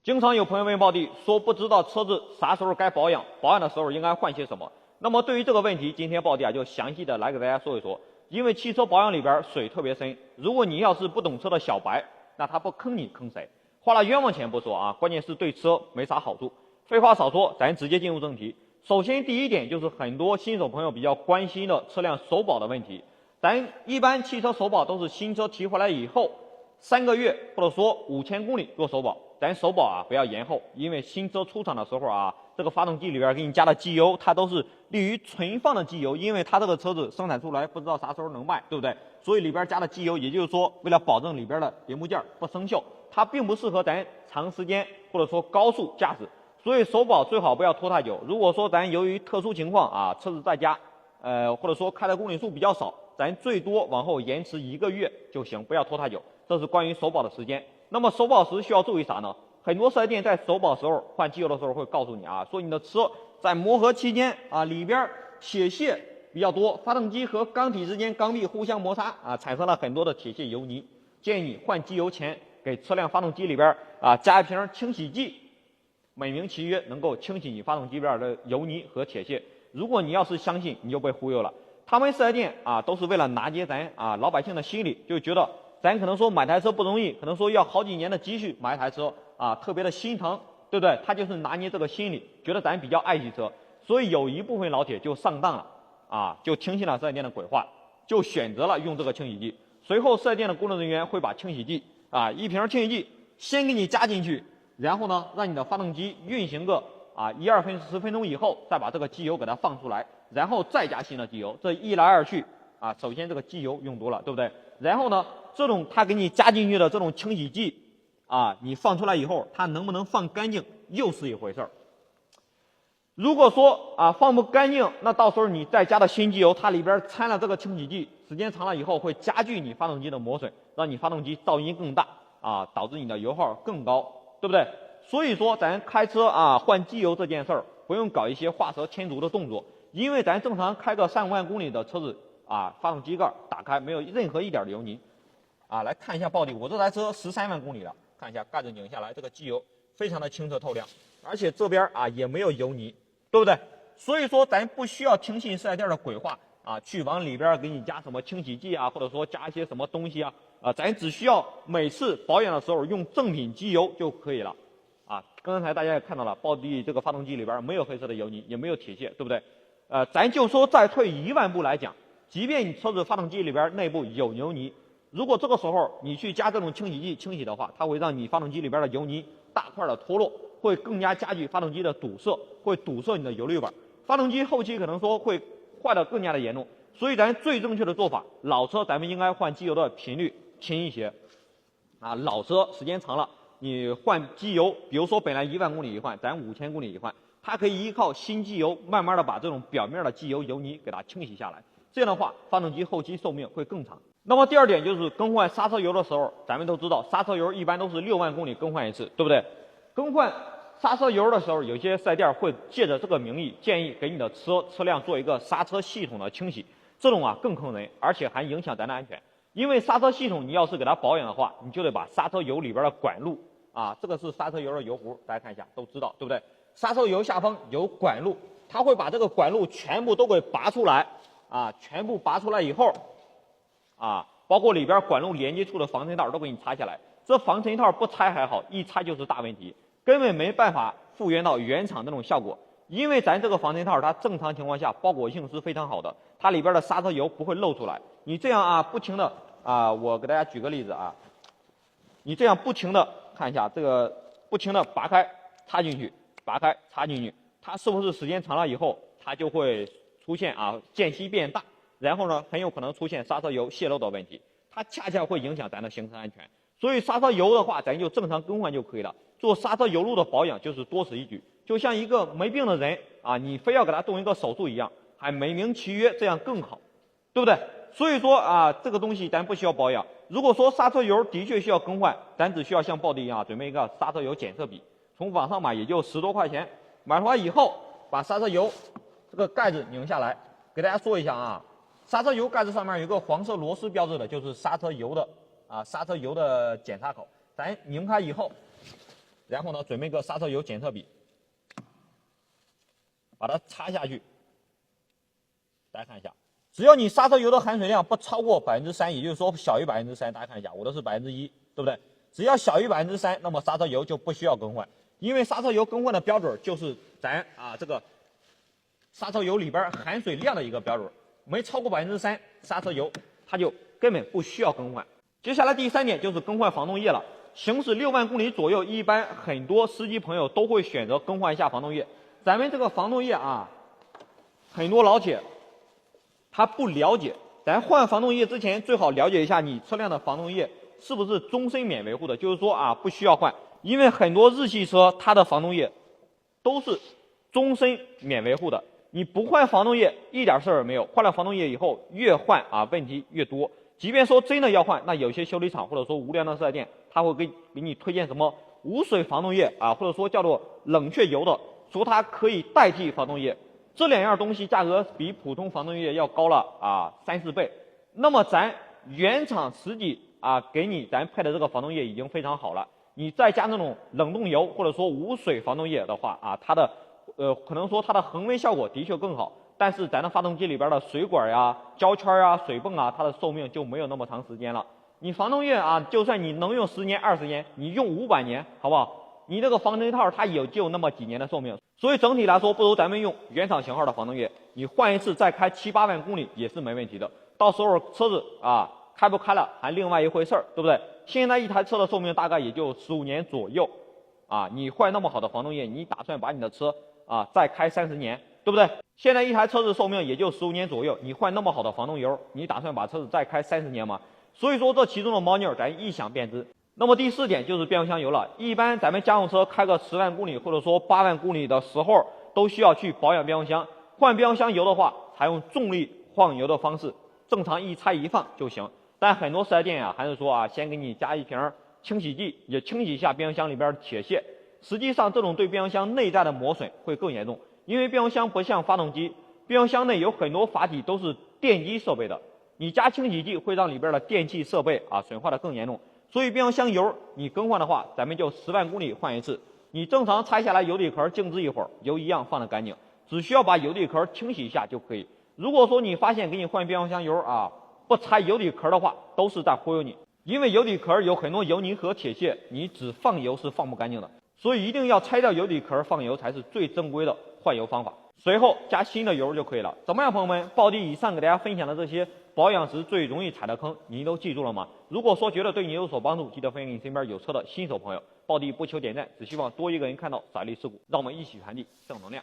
经常有朋友问暴弟说不知道车子啥时候该保养，保养的时候应该换些什么。那么对于这个问题，今天暴弟就详细的来给大家说一说。因为汽车保养里边水特别深，如果你要是不懂车的小白，那他不坑你坑谁？花了冤枉钱不说啊，关键是对车没啥好处。废话少说，咱直接进入正题。首先第一点就是很多新手朋友比较关心的车辆首保的问题。咱一般汽车首保都是新车提回来以后3个月或者说5000公里做首保。咱首保不要延后，因为新车出厂的时候这个发动机里边给你加的机油，它都是利于存放的机油，因为它这个车子生产出来不知道啥时候能卖，对不对？所以里边加的机油，也就是说为了保证里边的别木件不生锈，它并不适合咱长时间或者说高速驾驶。所以首保最好不要拖太久。如果说咱由于特殊情况车子在家，或者说开的公里数比较少，咱最多往后延迟1个月就行，不要拖太久。这是关于首保的时间。那么首保时需要注意啥呢？很多4 S 店在首保时候换机油的时候会告诉你说你的车在磨合期间里边铁屑比较多，发动机和缸体之间缸壁互相摩擦产生了很多的铁屑油泥，建议你换机油前给车辆发动机里边加一瓶清洗剂，美名其曰能够清洗你发动机里边的油泥和铁屑。如果你要是相信，你就被忽悠了。他们4 S 店都是为了拿捏咱老百姓的心理，就觉得咱可能说买台车不容易，可能说要好几年的积蓄买一台车特别的心疼，对不对？他就是拿捏这个心理，觉得咱比较爱惜车，所以有一部分老铁就上当了就听信了4 S 店的鬼话，就选择了用这个清洗剂。随后4 S 店的工作人员会把清洗剂一瓶清洗剂先给你加进去，然后呢让你的发动机运行个10分钟以后，再把这个机油给它放出来，然后再加新的机油。这一来二去首先这个机油用多了，对不对？然后呢这种他给你加进去的这种清洗剂你放出来以后，它能不能放干净又是一回事儿。如果说放不干净，那到时候你再加的新机油，它里边掺了这个清洗剂，时间长了以后会加剧你发动机的磨损，让你发动机噪音更大导致你的油耗更高，对不对？所以说咱开车换机油这件事儿，不用搞一些画蛇添足的动作，因为咱正常开个3、5万公里的车子发动机盖打开没有任何一点的油泥来看一下暴力，我这台车13万公里了，看一下盖子拧下来，这个机油非常的清澈透亮，而且这边也没有油泥，对不对？所以说咱不需要听信4 S 店的鬼话去往里边给你加什么清洗剂或者说加一些什么东西咱只需要每次保养的时候用正品机油就可以了刚才大家也看到了，暴力这个发动机里边没有黑色的油泥，也没有铁屑，对不对？咱就说再退1万步来讲，即便你车子发动机里边内部有油泥，如果这个时候你去加这种清洗剂清洗的话，它会让你发动机里边的油泥大块的脱落，会更加加剧发动机的堵塞，会堵塞你的油滤板，发动机后期可能说会坏得更加的严重。所以咱最正确的做法，老车咱们应该换机油的频率轻一些老车时间长了，你换机油，比如说本来1万公里一换，咱5000公里一换，它可以依靠新机油慢慢的把这种表面的机油油泥给它清洗下来，这样的话发动机后期寿命会更长。那么第二点就是更换刹车油的时候，咱们都知道刹车油一般都是6万公里更换一次，对不对？更换刹车油的时候，有些4 S 店会借着这个名义建议给你的车辆做一个刹车系统的清洗，这种更坑人，而且还影响咱的安全。因为刹车系统你要是给它保养的话，你就得把刹车油里边的管路这个是刹车油的油壶，大家看一下都知道，对不对？刹车油下方有管路，它会把这个管路全部都给拔出来全部拔出来以后包括里边管路连接处的防尘套都给你拆下来。这防尘套不拆还好，一拆就是大问题，根本没办法复原到原厂那种效果。因为咱这个防尘套它正常情况下包裹性是非常好的，它里边的刹车油不会漏出来。你这样不停的我给大家举个例子你这样不停的看一下这个，不停的拔开插进去，拔开插进去，它是不是时间长了以后它就会出现间隙变大，然后呢很有可能出现刹车油泄漏的问题，它恰恰会影响咱的行车安全。所以刹车油的话咱就正常更换就可以了，做刹车油路的保养就是多此一举，就像一个没病的人你非要给他动一个手术一样，还美名其曰这样更好，对不对？所以说这个东西咱不需要保养。如果说刹车油的确需要更换，咱只需要像暴力一样准备一个刹车油检测笔，从网上买也就10多块钱，买回来以后把刹车油这个盖子拧下来，给大家说一下刹车油盖子上面有个黄色螺丝标志的，就是刹车油的刹车油的检查口，咱拧开以后然后呢，准备个刹车油检测笔，把它插下去。大家看一下，只要你刹车油的含水量不超过3%，也就是说小于3%，大家看一下，我的是1%，对不对？只要小于3%，那么刹车油就不需要更换，因为刹车油更换的标准就是咱这个刹车油里边含水量的一个标准，没超过3%，刹车油它就根本不需要更换。接下来第3点就是更换防冻液了。行驶6万公里左右，一般很多司机朋友都会选择更换一下防冻液。咱们这个防冻液很多老铁他不了解，咱换防冻液之前最好了解一下你车辆的防冻液是不是终身免维护的，就是说不需要换，因为很多日系车它的防冻液都是终身免维护的，你不换防冻液一点事儿也没有，换了防冻液以后越换问题越多。即便说真的要换，那有些修理厂或者说无良的四 S 店，他会给你推荐什么无水防冻液或者说叫做冷却油的，说它可以代替防冻液。这2样东西价格比普通防冻液要高了3、4倍。那么咱原厂实际给咱配的这个防冻液已经非常好了，你再加那种冷冻油或者说无水防冻液的话它的可能说它的恒温效果的确更好，但是咱的发动机里边的水管胶圈水泵它的寿命就没有那么长时间了。你防冻液就算你能用10年20年，你用500年好不好？你这个防尘套它也就那么几年的寿命，所以整体来说不如咱们用原厂型号的防冻液，你换一次再开7、8万公里也是没问题的。到时候车子开不开了还另外一回事儿，对不对？现在一台车的寿命大概也就15年左右你换那么好的防冻液，你打算把你的车再开30年，对不对？现在一台车子寿命也就15年左右，你换那么好的防冻油，你打算把车子再开30年吗？所以说这其中的猫腻咱一想便知。那么第4点就是变速箱油了。一般咱们家用车开个10万公里或者说8万公里的时候，都需要去保养变速箱。换变速箱油的话，采用重力换油的方式，正常一拆一放就行。但很多4S店还是说先给你加一瓶清洗剂，也清洗一下变速箱里边的铁屑。实际上这种对变速箱内在的磨损会更严重，因为变速箱不像发动机，变速箱内有很多阀体都是电机设备的，你加清洗剂会让里边的电气设备损坏的更严重。所以变速箱油你更换的话，咱们就10万公里换一次。你正常拆下来油底壳静置一会儿，油一样放得干净，只需要把油底壳清洗一下就可以。如果说你发现给你换变速箱油不拆油底壳的话，都是在忽悠你，因为油底壳有很多油泥和铁屑，你只放油是放不干净的，所以一定要拆掉油底壳放油才是最正规的换油方法。随后加新的油就可以了。怎么样，朋友们？暴弟以上给大家分享的这些保养时最容易踩的坑，您都记住了吗？如果说觉得对你有所帮助，记得分享给你身边有车的新手朋友。暴弟不求点赞，只希望多一个人看到法律事故，让我们一起传递正能量。